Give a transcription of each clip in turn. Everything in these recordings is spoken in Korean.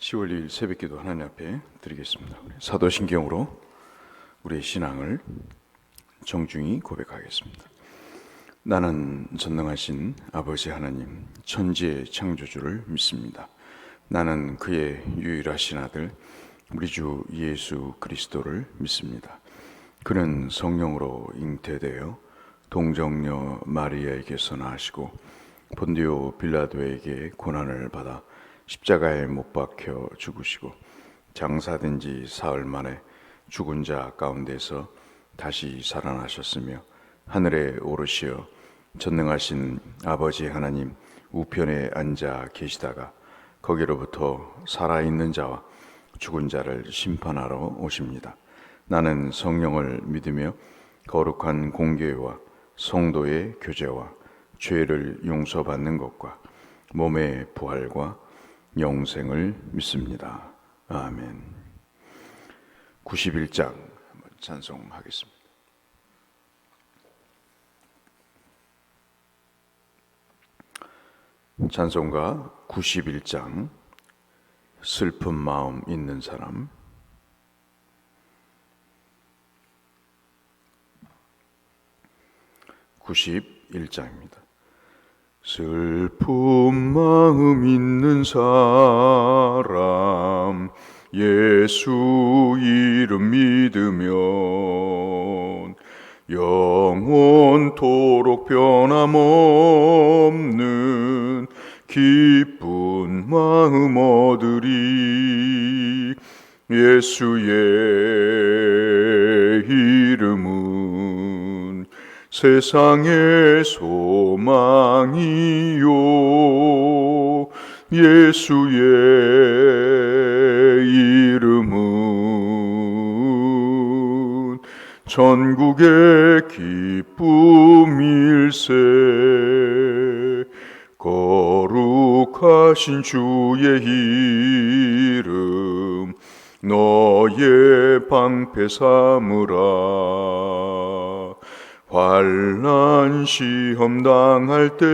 10월 2일 새벽기도 하나님 앞에 드리겠습니다. 사도신경으로 우리의 신앙을 정중히 고백하겠습니다. 나는 전능하신 아버지 하나님, 천지의 창조주를 믿습니다. 나는 그의 유일하신 아들 우리 주 예수 그리스도를 믿습니다. 그는 성령으로 잉태되어 동정녀 마리아에게서 나시고 본디오 빌라도에게 고난을 받아 십자가에 못 박혀 죽으시고 장사된 지 사흘 만에 죽은 자 가운데서 다시 살아나셨으며 하늘에 오르시어 전능하신 아버지 하나님 우편에 앉아 계시다가 거기로부터 살아있는 자와 죽은 자를 심판하러 오십니다. 나는 성령을 믿으며 거룩한 공교회와 성도의 교제와 죄를 용서받는 것과 몸의 부활과 영생을 믿습니다. 아멘. 91장 찬송하겠습니다. 찬송가 91장 슬픈 마음 있는 사람. (91장입니다) 슬픈 마음 있는 사람 예수 이름 믿으면 영원토록 변함없는 기쁜 마음 얻으리. 예수의 이름은 세상의 소망이요 예수의 이름은 전국의 기쁨일세. 거룩하신 주의 이름 너의 방패 삼으라. 환난 시험 당할 때에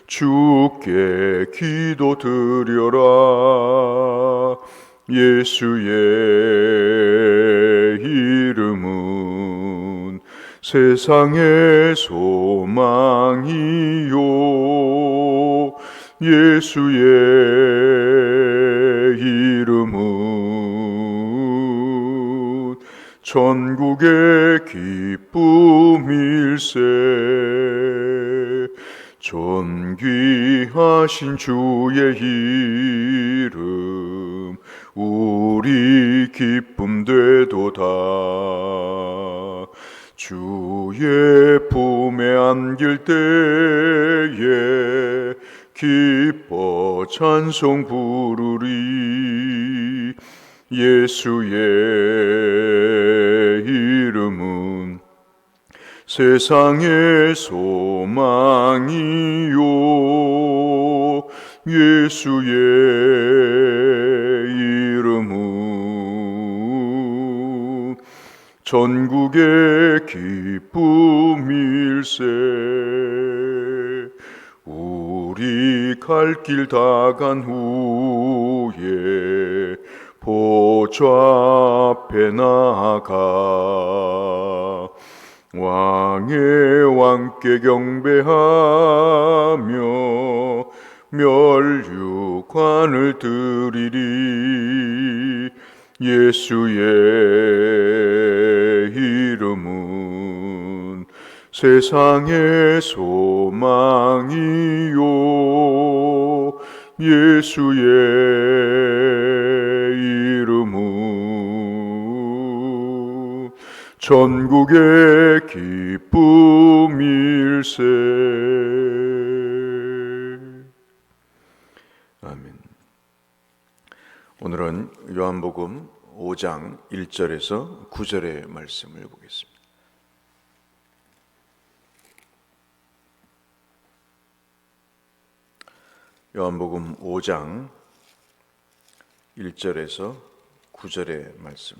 주께 기도 드려라. 예수의 이름은 세상의 소망이요 예수의 이름은 전국의 기쁨일세. 존귀하신 주의 이름 우리 기쁨 되도다. 주의 품에 안길 때에 기뻐 찬송 부르리. 예수의 이름은 세상의 소망이요 예수의 이름은 전국의 기쁨일세. 우리 갈 길 다 간 후에 보좌 앞에 나아가 왕의 왕께 경배하며 면류관을 드리리. 예수의 이름은 세상의 소망이요 예수의 이름은 전국의 기쁨일세. 아멘. 오늘은 요한복음 5장 1절에서 9절의 말씀을 보겠습니다. 요한복음 5장 1절에서 9절의 말씀.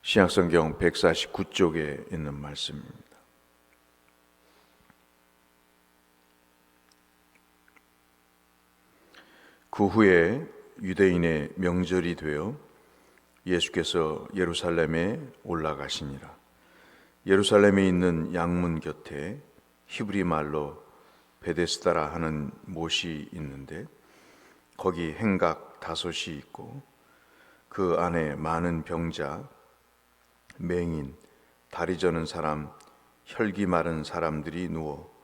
신약성경 149쪽에 있는 말씀입니다. 그 후에 유대인의 명절이 되어 예수께서 예루살렘에 올라가시니라. 예루살렘에 있는 양문 곁에 히브리 말로 베데스다라 하는 못이 있는데 거기 행각 5이 있고 그 안에 많은 병자, 맹인, 다리 저는 사람, 혈기 마른 사람들이 누워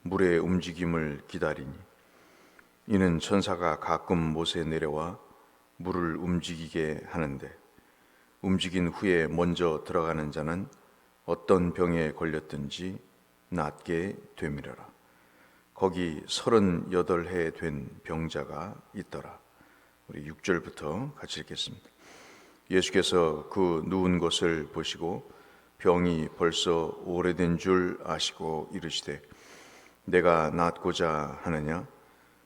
물의 움직임을 기다리니 이는 천사가 가끔 못에 내려와 물을 움직이게 하는데 움직인 후에 먼저 들어가는 자는 어떤 병에 걸렸든지 낫게 되미러라. 거기 38해 된 병자가 있더라. 우리 6절부터 같이 읽겠습니다. 예수께서 그 누운 것을 보시고 병이 벌써 오래된 줄 아시고 이르시되 내가 낫고자 하느냐?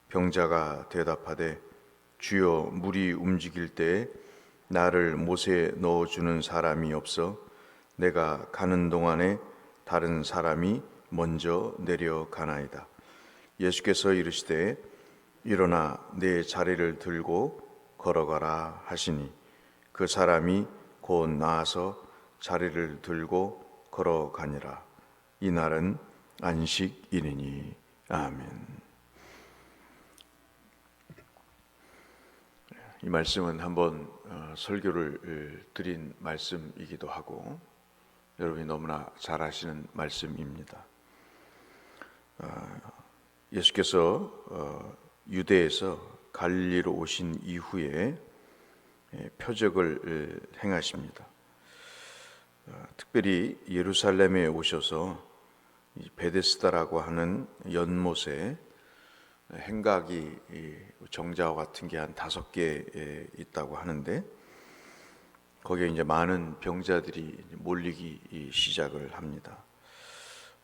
병자가 대답하되 주여 물이 움직일 때에 나를 못에 넣어주는 사람이 없어 내가 가는 동안에 다른 사람이 먼저 내려가나이다. 예수께서 이르시되 일어나 내 자리를 들고 걸어가라 하시니 그 사람이 곧 나아서 자리를 들고 걸어가니라. 이날은 안식일이니. 아멘. 이 말씀은 한번 설교를 드린 말씀이기도 하고 여러분이 너무나 잘 아시는 말씀입니다. 예수께서 유대에서 갈릴리로 오신 이후에 표적을 행하십니다. 특별히 예루살렘에 오셔서 베데스다라고 하는 연못에 행각이 정자와 같은 게 한 5개 있다고 하는데 거기에 이제 많은 병자들이 몰리기 시작을 합니다.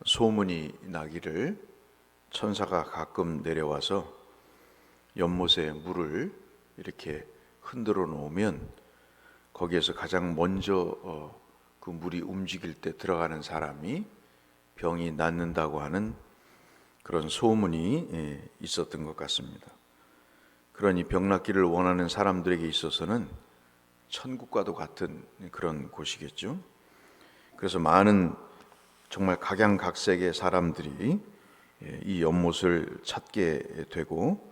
소문이 나기를 천사가 가끔 내려와서 연못에 물을 이렇게 흔들어 놓으면 거기에서 가장 먼저 그 물이 움직일 때 들어가는 사람이 병이 낫는다고 하는 그런 소문이 있었던 것 같습니다. 그러니 병 낫기를 원하는 사람들에게 있어서는 천국과도 같은 그런 곳이겠죠. 그래서 많은 정말 각양각색의 사람들이 이 연못을 찾게 되고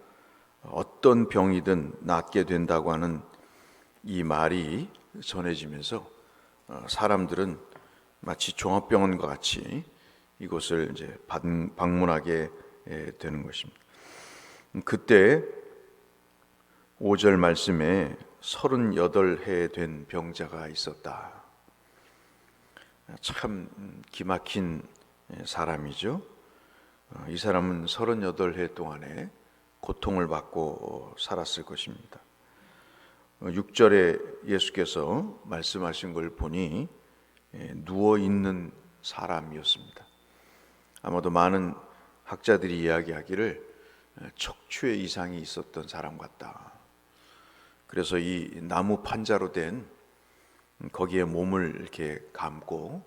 어떤 병이든 낫게 된다고 하는 이 말이 전해지면서 사람들은 마치 종합병원과 같이 이곳을 이제 방문하게 되는 것입니다. 그때 5절 말씀에 38해 된 병자가 있었다. 참 기막힌 사람이죠. 이 사람은 38해 동안에 고통을 받고 살았을 것입니다. 6절에 예수께서 말씀하신 걸 보니 누워있는 사람이었습니다. 아마도 많은 학자들이 이야기하기를 척추에 이상이 있었던 사람 같다. 그래서 이 나무 판자로 된 거기에 몸을 이렇게 감고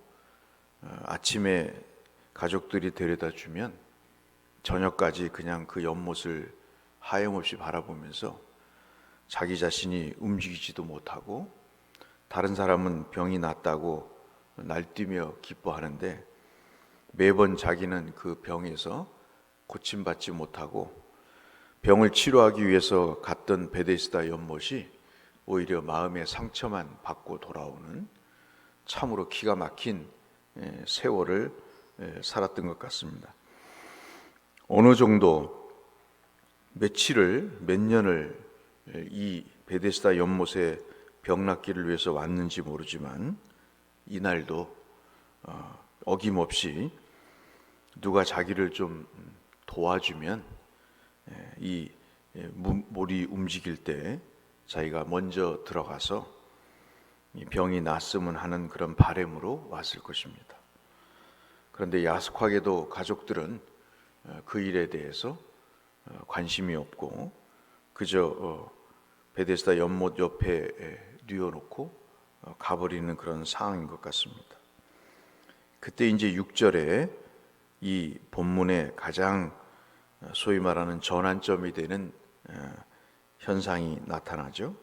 아침에 가족들이 데려다 주면 저녁까지 그냥 그 연못을 하염없이 바라보면서 자기 자신이 움직이지도 못하고 다른 사람은 병이 낫다고 날뛰며 기뻐하는데 매번 자기는 그 병에서 고침받지 못하고 병을 치료하기 위해서 갔던 베데스다 연못이 오히려 마음의 상처만 받고 돌아오는 참으로 기가 막힌 세월을 살았던 것 같습니다. 어느 정도 몇 년을 이 베데스다 연못에 병 낫기를 위해서 왔는지 모르지만 이날도 어김없이 누가 자기를 좀 도와주면 이 물이 움직일 때 자기가 먼저 들어가서 병이 낫으면 하는 그런 바람으로 왔을 것입니다. 그런데 야속하게도 가족들은 그 일에 대해서 관심이 없고 그저 베데스다 연못 옆에 뉘어놓고 가버리는 그런 상황인 것 같습니다. 그때 이제 6절에 이 본문의 가장 소위 말하는 전환점이 되는 현상이 나타나죠.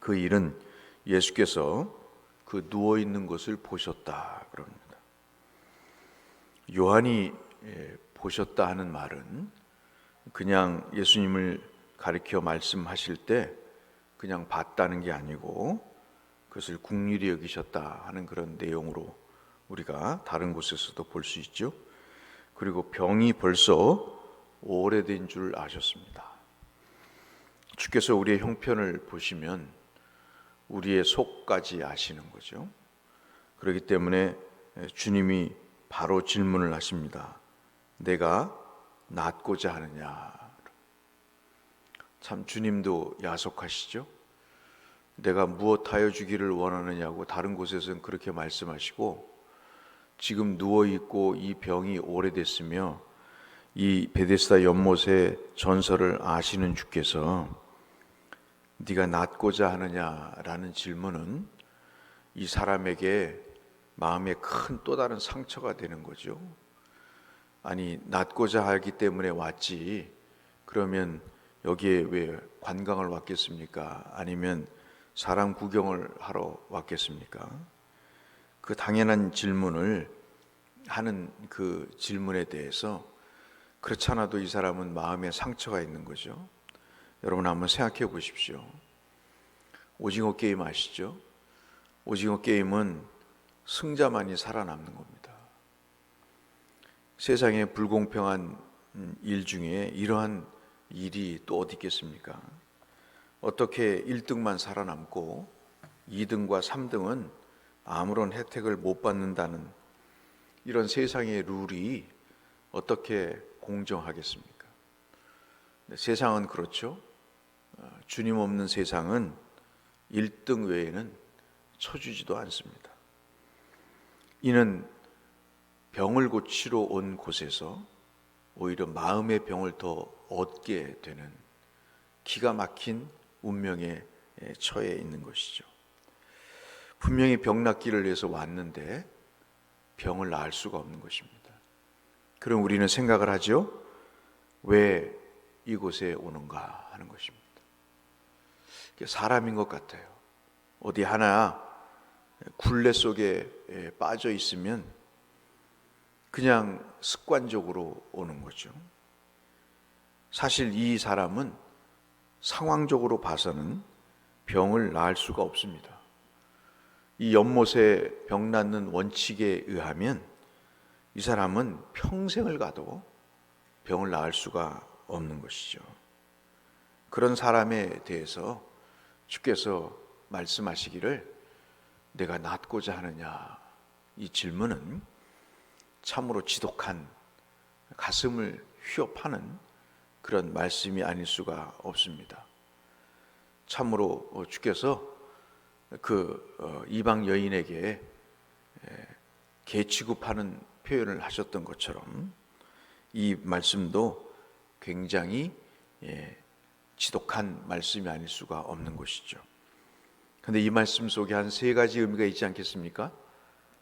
그 일은 예수께서 그 누워 있는 것을 보셨다 그럽니다. 요한이 보셨다 하는 말은 그냥 예수님을 가리켜 말씀하실 때 그냥 봤다는 게 아니고 그것을 긍휼히 여기셨다 하는 그런 내용으로 우리가 다른 곳에서도 볼 수 있죠. 그리고 병이 벌써 오래된 줄 아셨습니다. 주께서 우리의 형편을 보시면 우리의 속까지 아시는 거죠. 그렇기 때문에 주님이 바로 질문을 하십니다. 내가 낫고자 하느냐? 참 주님도 야속하시죠. 내가 무엇하여 주기를 원하느냐고 다른 곳에서는 그렇게 말씀하시고, 지금 누워있고 이 병이 오래됐으며 이 베데스다 연못의 전설을 아시는 주께서 네가 낫고자 하느냐라는 질문은 이 사람에게 마음에 큰 또 다른 상처가 되는 거죠. 아니, 낫고자 하기 때문에 왔지, 그러면 여기에 왜 관광을 왔겠습니까? 아니면 사람 구경을 하러 왔겠습니까? 그 당연한 질문을 하는 그 질문에 대해서 그렇지 않아도 이 사람은 마음에 상처가 있는 거죠. 여러분 한번 생각해 보십시오. 오징어 게임 아시죠? 오징어 게임은 승자만이 살아남는 겁니다. 세상에 불공평한 일 중에 이러한 일이 또 어디 있겠습니까? 어떻게 1등만 살아남고 2등과 3등은 아무런 혜택을 못 받는다는 이런 세상의 룰이 어떻게 공정하겠습니까? 세상은 그렇죠. 주님 없는 세상은 1등 외에는 쳐주지도 않습니다. 이는 병을 고치러 온 곳에서 오히려 마음의 병을 더 얻게 되는 기가 막힌 운명에 처해 있는 것이죠. 분명히 병 낫기를 위해서 왔는데 병을 나을 수가 없는 것입니다. 그럼 우리는 생각을 하죠. 왜 이곳에 오는가 하는 것입니다. 사람인 것 같아요. 어디 하나 굴레 속에 빠져 있으면 그냥 습관적으로 오는 거죠. 사실 이 사람은 상황적으로 봐서는 병을 나을 수가 없습니다. 이 연못의 병 낫는 원칙에 의하면 이 사람은 평생을 가도 병을 나을 수가 없는 것이죠. 그런 사람에 대해서 주께서 말씀하시기를 내가 낫고자 하느냐, 이 질문은 참으로 지독한 가슴을 휘업하는 그런 말씀이 아닐 수가 없습니다. 참으로 주께서 그 이방 여인에게 개 취급하는 표현을 하셨던 것처럼 이 말씀도 굉장히 지독한 말씀이 아닐 수가 없는 것이죠. 그런데 이 말씀 속에 한 세 가지 의미가 있지 않겠습니까?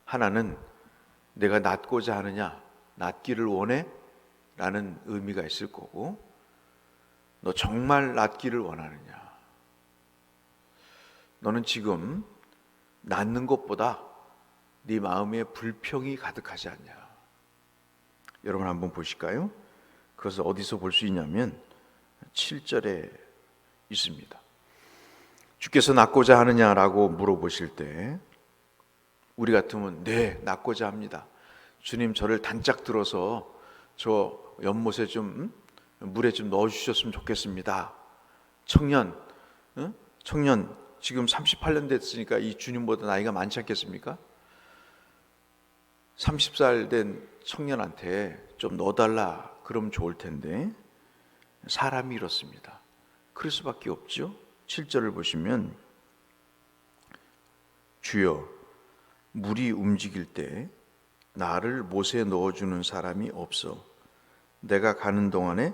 하나는 내가 낫고자 하느냐, 낫기를 원해? 라는 의미가 있을 거고, 너 정말 낫기를 원하느냐? 너는 지금 낫는 것보다 네 마음에 불평이 가득하지 않냐? 여러분 한번 보실까요? 그것을 어디서 볼 수 있냐면 7절에 있습니다. 주께서 낫고자 하느냐라고 물어보실 때 우리 같으면 네, 낫고자 합니다. 주님, 저를 단짝 들어서 저 연못에 좀 물에 좀 넣어주셨으면 좋겠습니다. 청년 지금 38년 됐으니까 이 주님보다 나이가 많지 않겠습니까? 30살 된 청년한테 좀 넣어달라 그러면 좋을 텐데 사람이 이렇습니다. 그럴 수밖에 없죠. 7절을 보시면 주여, 물이 움직일 때 나를 못에 넣어주는 사람이 없어. 내가 가는 동안에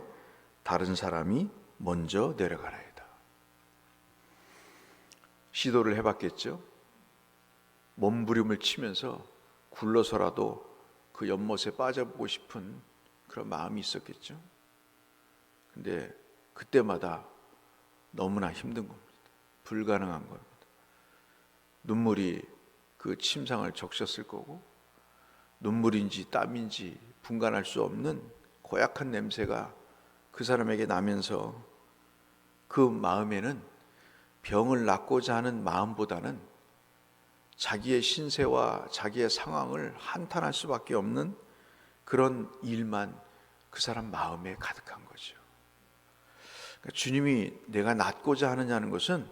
다른 사람이 먼저 내려가라이다. 시도를 해봤겠죠. 몸부림을 치면서 굴러서라도 그 연못에 빠져보고 싶은 그런 마음이 있었겠죠. 근데 그때마다 너무나 힘든 겁니다. 불가능한 겁니다. 눈물이 그 침상을 적셨을 거고, 눈물인지 땀인지 분간할 수 없는 고약한 냄새가 그 사람에게 나면서 그 마음에는 병을 낫고자 하는 마음보다는 자기의 신세와 자기의 상황을 한탄할 수밖에 없는 그런 일만 그 사람 마음에 가득한 거죠. 그러니까 주님이 내가 낫고자 하느냐는 것은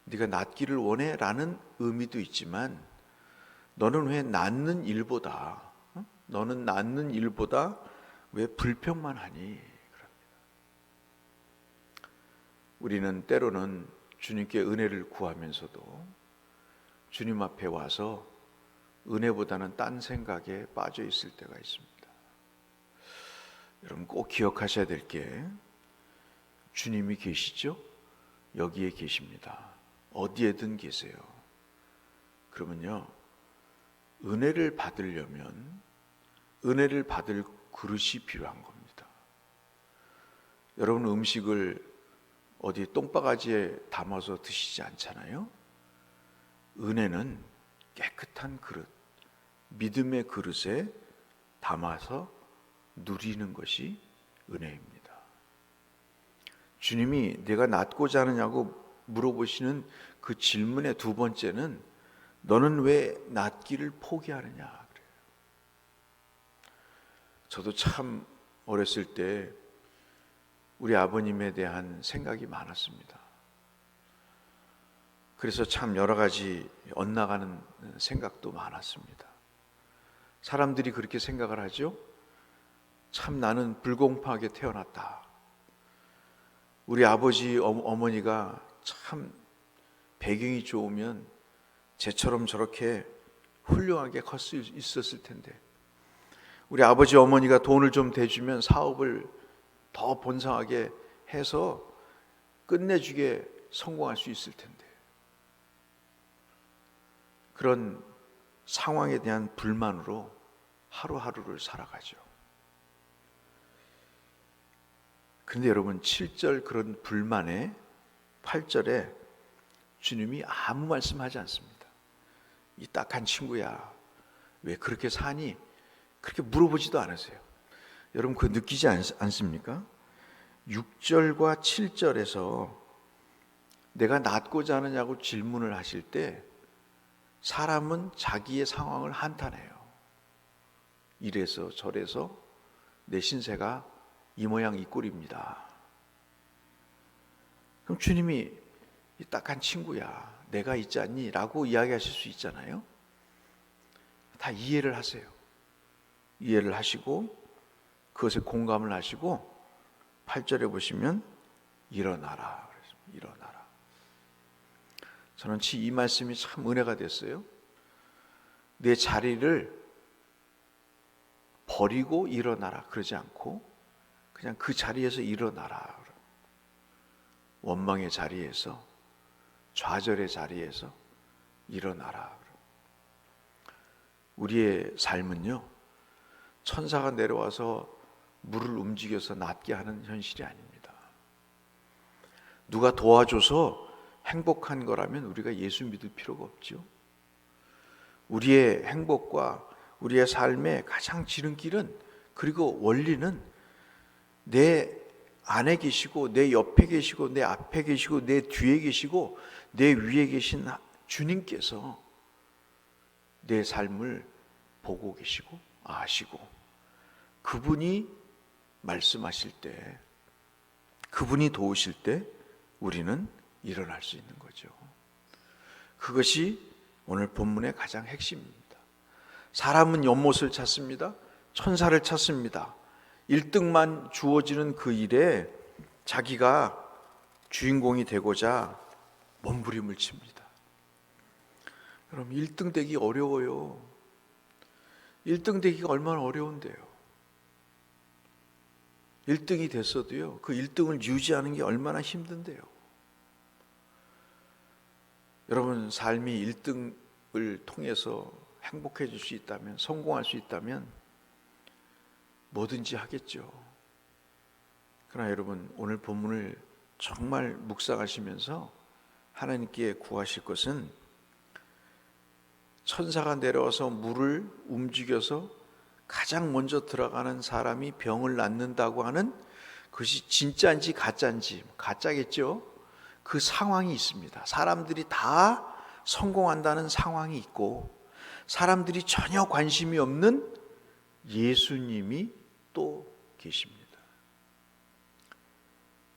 네가 낫기를 원해 라는 의미도 있지만, 너는 왜 낫는 일보다 너는 낫는 일보다 왜 불평만 하니? 우리는 때로는 주님께 은혜를 구하면서도 주님 앞에 와서 은혜보다는 딴 생각에 빠져 있을 때가 있습니다. 여러분 꼭 기억하셔야 될 게, 주님이 계시죠? 여기에 계십니다. 어디에든 계세요. 그러면요, 은혜를 받으려면 은혜를 받을 그릇이 필요한 겁니다. 여러분 음식을 어디 똥바가지에 담아서 드시지 않잖아요. 은혜는 깨끗한 그릇, 믿음의 그릇에 담아서 누리는 것이 은혜입니다. 주님이 내가 낫고자 하느냐고 물어보시는 그 질문의 두 번째는 너는 왜 낫기를 포기하느냐 그래요. 저도 참 어렸을 때 우리 아버님에 대한 생각이 많았습니다. 그래서 참 여러 가지 엇나가는 생각도 많았습니다. 사람들이 그렇게 생각을 하죠. 참 나는 불공평하게 태어났다. 우리 아버지 어머니가 참 배경이 좋으면 쟤처럼 저렇게 훌륭하게 컸을 수 있었을 텐데, 우리 아버지 어머니가 돈을 좀 대주면 사업을 더 번성하게 해서 끝내주게 성공할 수 있을 텐데, 그런 상황에 대한 불만으로 하루하루를 살아가죠. 그런데 여러분 7절 그런 불만에 8절에 주님이 아무 말씀하지 않습니다. 이 딱한 친구야 왜 그렇게 사니? 그렇게 물어보지도 않으세요. 여러분 그거 느끼지 않습니까? 6절과 7절에서 내가 낫고자 하느냐고 질문을 하실 때 사람은 자기의 상황을 한탄해요. 이래서 저래서 내 신세가 이 모양 이 꼴입니다. 그럼 주님이 이 딱한 친구야 내가 있지 않니? 라고 이야기하실 수 있잖아요. 다 이해를 하세요. 이해를 하시고 그것에 공감을 하시고 8절에 보시면 일어나라. 일어나라. 저는 이 말씀이 참 은혜가 됐어요. 내 자리를 버리고 일어나라 그러지 않고 그냥 그 자리에서 일어나라. 원망의 자리에서, 좌절의 자리에서 일어나라. 우리의 삶은요, 천사가 내려와서 물을 움직여서 낫게 하는 현실이 아닙니다. 누가 도와줘서 행복한 거라면 우리가 예수 믿을 필요가 없죠. 우리의 행복과 우리의 삶의 가장 지름길은, 그리고 원리는 내 안에 계시고 내 옆에 계시고 내 앞에 계시고 내 뒤에 계시고 내 위에 계신 주님께서 내 삶을 보고 계시고 아시고, 그분이 말씀하실 때, 그분이 도우실 때 우리는 일어날 수 있는 거죠. 그것이 오늘 본문의 가장 핵심입니다. 사람은 연못을 찾습니다. 천사를 찾습니다. 1등만 주어지는 그 일에 자기가 주인공이 되고자 몸부림을 칩니다. 여러분 1등 되기 어려워요. 1등 되기가 얼마나 어려운데요. 1등이 됐어도요, 그 1등을 유지하는 게 얼마나 힘든데요. 여러분 삶이 1등을 통해서 행복해질 수 있다면, 성공할 수 있다면 뭐든지 하겠죠. 그러나 여러분 오늘 본문을 정말 묵상하시면서 하나님께 구하실 것은 천사가 내려와서 물을 움직여서 가장 먼저 들어가는 사람이 병을 낫는다고 하는 그것이 진짜인지 가짜인지, 가짜겠죠. 그 상황이 있습니다. 사람들이 다 성공한다는 상황이 있고 사람들이 전혀 관심이 없는 예수님이 또 계십니다.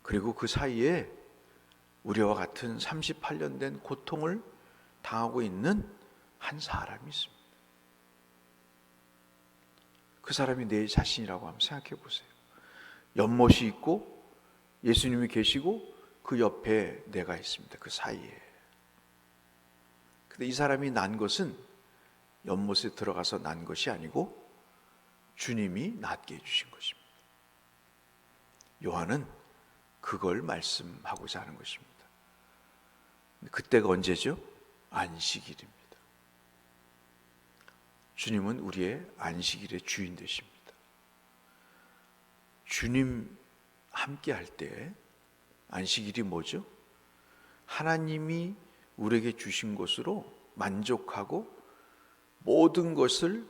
그리고 그 사이에 우리와 같은 38년 된 고통을 당하고 있는 한 사람이 있습니다. 그 사람이 내 자신이라고 한번 생각해 보세요. 연못이 있고 예수님이 계시고 그 옆에 내가 있습니다. 그 사이에. 근데 이 사람이 난 것은 연못에 들어가서 난 것이 아니고 주님이 낫게 해주신 것입니다. 요한은 그걸 말씀하고자 하는 것입니다. 그때가 언제죠? 안식일입니다. 주님은 우리의 안식일의 주인 되십니다. 주님 함께 할 때 안식일이 뭐죠? 하나님이 우리에게 주신 것으로 만족하고 모든 것을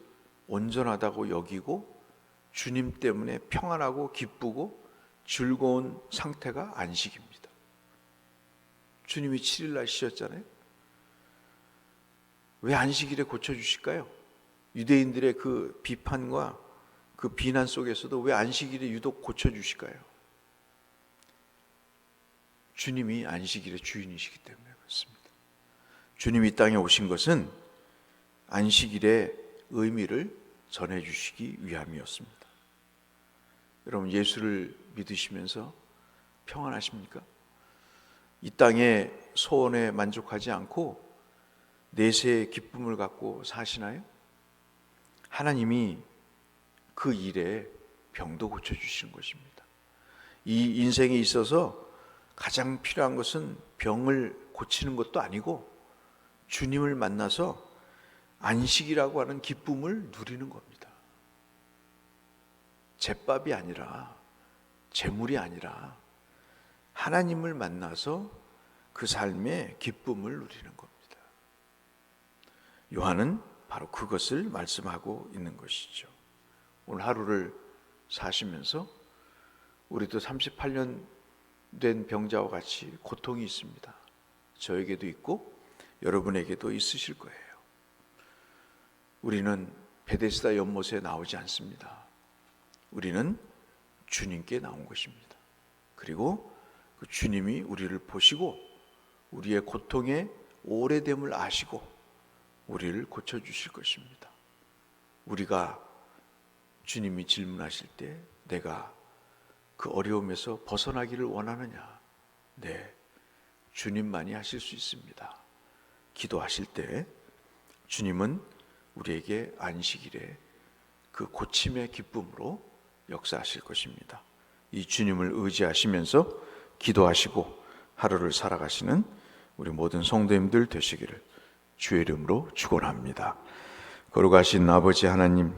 온전하다고 여기고 주님 때문에 평안하고 기쁘고 즐거운 상태가 안식입니다. 주님이 7일날 쉬었잖아요. 왜 안식일에 고쳐주실까요? 유대인들의 그 비판과 그 비난 속에서도 왜 안식일에 유독 고쳐주실까요? 주님이 안식일의 주인이시기 때문에 그렇습니다. 주님이 이 땅에 오신 것은 안식일의 의미를 전해주시기 위함이었습니다. 여러분 예수를 믿으시면서 평안하십니까? 이 땅의 소원에 만족하지 않고 내세의 기쁨을 갖고 사시나요? 하나님이 그 일에 병도 고쳐주시는 것입니다. 이 인생에 있어서 가장 필요한 것은 병을 고치는 것도 아니고 주님을 만나서 안식이라고 하는 기쁨을 누리는 겁니다. 잿밥이 아니라 재물이 아니라 하나님을 만나서 그 삶의 기쁨을 누리는 겁니다. 요한은 바로 그것을 말씀하고 있는 것이죠. 오늘 하루를 사시면서 우리도 38년 된 병자와 같이 고통이 있습니다. 저에게도 있고 여러분에게도 있으실 거예요. 우리는 베데스다 연못에 나오지 않습니다. 우리는 주님께 나온 것입니다. 그리고 그 주님이 우리를 보시고 우리의 고통의 오래됨을 아시고 우리를 고쳐주실 것입니다. 우리가 주님이 질문하실 때 내가 그 어려움에서 벗어나기를 원하느냐? 네, 주님만이 하실 수 있습니다. 기도하실 때 주님은 우리에게 안식일에 그 고침의 기쁨으로 역사하실 것입니다. 이 주님을 의지하시면서 기도하시고 하루를 살아가시는 우리 모든 성도님들 되시기를 주의 이름으로 축원합니다. 거룩하신 아버지 하나님,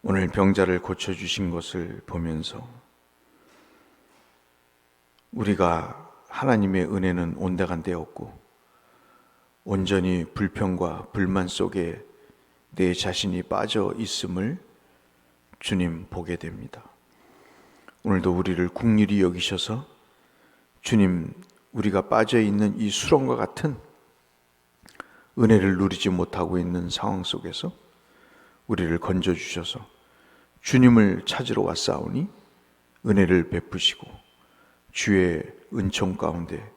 오늘 병자를 고쳐주신 것을 보면서 우리가 하나님의 은혜는 온데간데 없고 온전히 불평과 불만 속에 내 자신이 빠져 있음을 주님 보게 됩니다. 오늘도 우리를 긍휼히 여기셔서 주님, 우리가 빠져 있는 이 수렁과 같은 은혜를 누리지 못하고 있는 상황 속에서 우리를 건져주셔서 주님을 찾으러 왔사오니 은혜를 베푸시고 주의 은총 가운데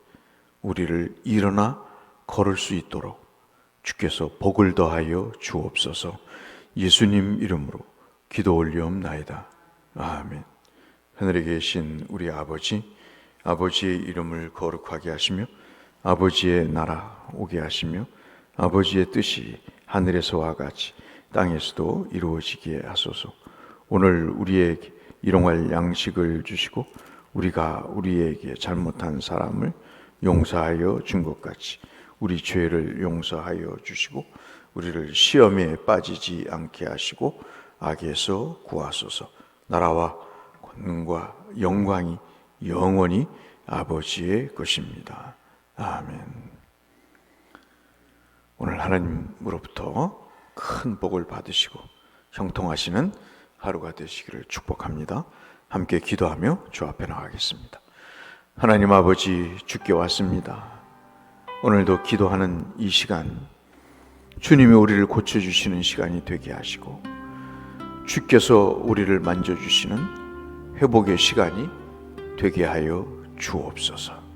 우리를 일어나 걸을 수 있도록 주께서 복을 더하여 주옵소서. 예수님 이름으로 기도 올리옵나이다. 아멘. 하늘에 계신 우리 아버지, 아버지의 이름을 거룩하게 하시며 아버지의 나라 오게 하시며 아버지의 뜻이 하늘에서와 같이 땅에서도 이루어지게 하소서. 오늘 우리에게 일용할 양식을 주시고 우리가 우리에게 잘못한 사람을 용서하여 준 것 같이 우리 죄를 용서하여 주시고 우리를 시험에 빠지지 않게 하시고 악에서 구하소서. 나라와 권능과 영광이 영원히 아버지의 것입니다. 아멘. 오늘 하나님으로부터 큰 복을 받으시고 형통하시는 하루가 되시기를 축복합니다. 함께 기도하며 주 앞에 나가겠습니다. 하나님 아버지, 주께 왔습니다. 오늘도 기도하는 이 시간, 주님이 우리를 고쳐주시는 시간이 되게 하시고 주께서 우리를 만져주시는 회복의 시간이 되게 하여 주옵소서.